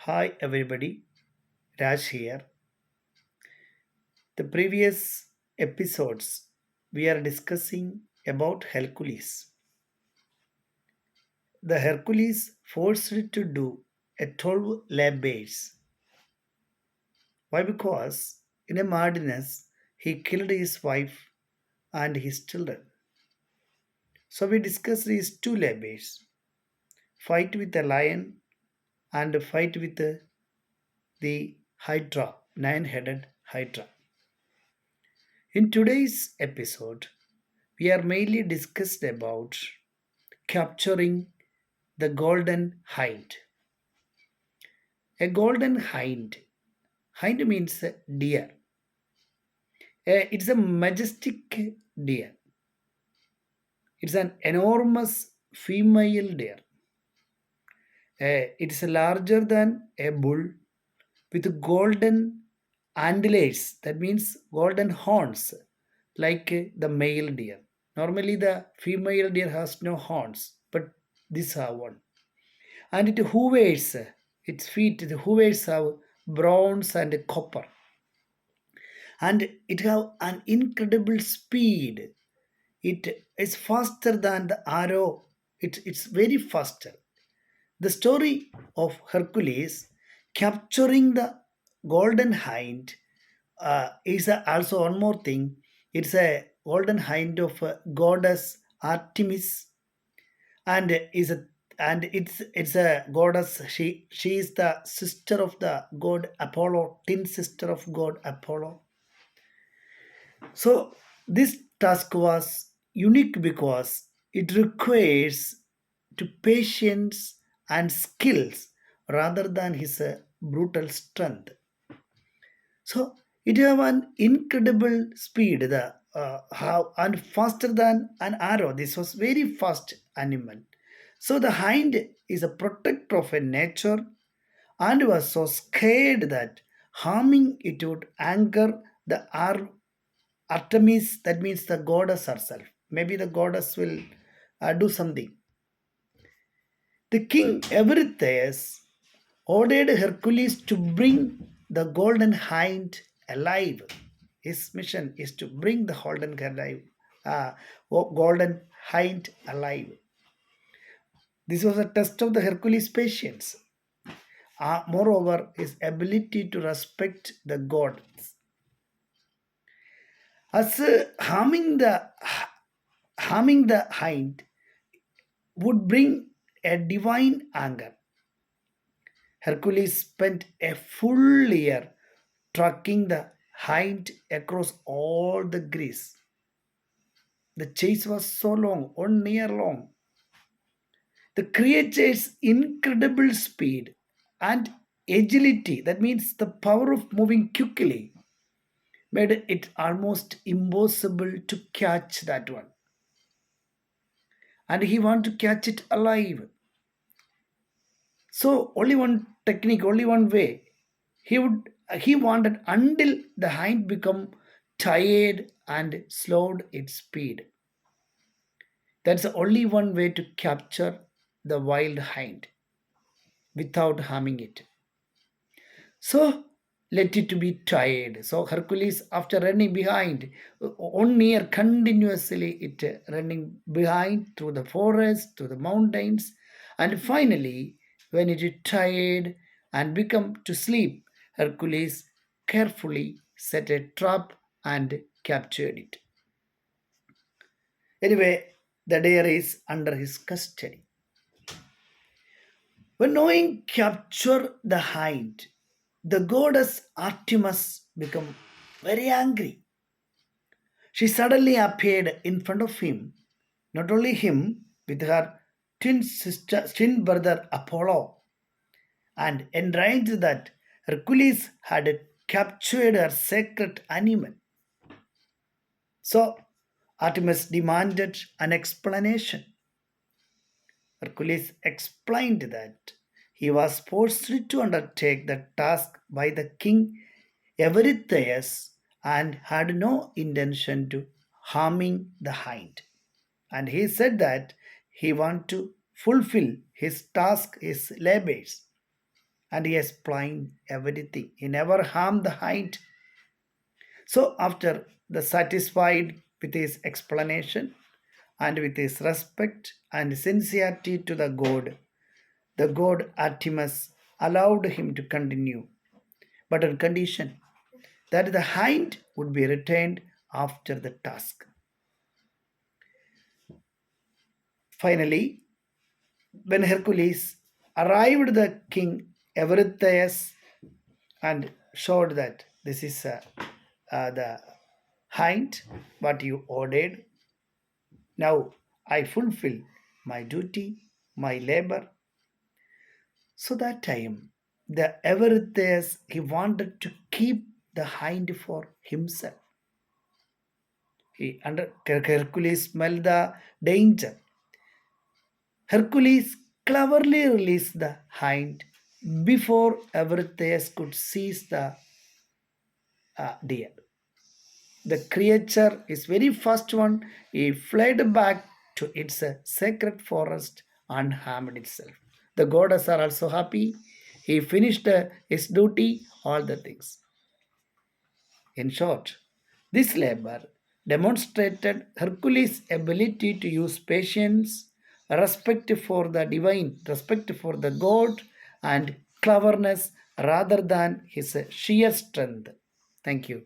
Hi everybody, Raj here. The previous episodes we are discussing about Hercules. The Hercules forced to do a 12 lab base. Why? Because in a madness he killed his wife and his children. So we discussed these two lab base. Fight with the lion and fight with the Hydra, nine-headed Hydra. In today's episode, we are mainly discussed about capturing the golden hind. A golden hind. Hind means deer. It's a majestic deer. It's an enormous female deer. It's larger than a bull with golden antlers. That means golden horns, like the male deer. Normally, the female deer has no horns, but this have one. And it hovers, its feet, the hovers have bronze and copper, and it have an incredible speed. It is faster than the arrow. It's very faster. The story of Hercules capturing the golden hind is also one more thing. It's a golden hind of goddess Artemis, and is a it's a goddess. She is the sister of the god Apollo, twin sister of god Apollo. So this task was unique because it requires to patience and skills rather than his brutal strength. So it have an incredible speed, the how and faster than an arrow. This was very fast animal. So the hind is a protector of a nature and was so scared that harming it would anger the Artemis. That means the goddess herself. Maybe the goddess will do something. The king Eurystheus ordered Hercules to bring the golden hind alive. His mission is to bring the golden hind alive. This was a test of the Hercules' patience. Moreover, his ability to respect the gods. As harming the hind would bring a divine anger. Hercules spent a full year tracking the hind across all the Greece. The chase was so long, 1 year long. The creature's incredible speed and agility, that means the power of moving quickly, made it almost impossible to catch that one. And he wanted to catch it alive. So only one technique, only one way. He wanted until the hind become tired and slowed its speed. That's the only one way to capture the wild hind without harming it. So let it to be tired. So Hercules, after running behind, 1 year continuously, it running behind through the forest, through the mountains, and finally, when it is tired and become to sleep, Hercules carefully set a trap and captured it. Anyway, the deer is under his custody. When knowing capture the hind, the goddess Artemis became very angry. She suddenly appeared in front of him, not only him, with her twin brother Apollo, and enraged that Hercules had captured her sacred animal. So Artemis demanded an explanation. Hercules explained that he was forced to undertake the task by the king Eurystheus and had no intention to harming the hind. And he said that he wanted to fulfill his task, his labors. and he explained everything. He never harmed the hind. So, after the satisfied with his explanation and with his respect and sincerity to the god Artemis allowed him to continue, but on condition that the hind would be returned after the task. Finally, when Hercules arrived, the king Eurystheus and showed that this is the hind what you ordered. Now I fulfill my duty, my labor. So that time, the Eurystheus he wanted to keep the hind for himself. He under Hercules smelled the danger. Hercules cleverly released the hind before Eurystheus could seize the deer. The creature is very first one. He fled back to its sacred forest unharmed itself. The goddess are also happy. He finished his duty, all the things. In short, this labor demonstrated Hercules' ability to use patience, respect for the divine, respect for the god, and cleverness rather than his sheer strength. Thank you.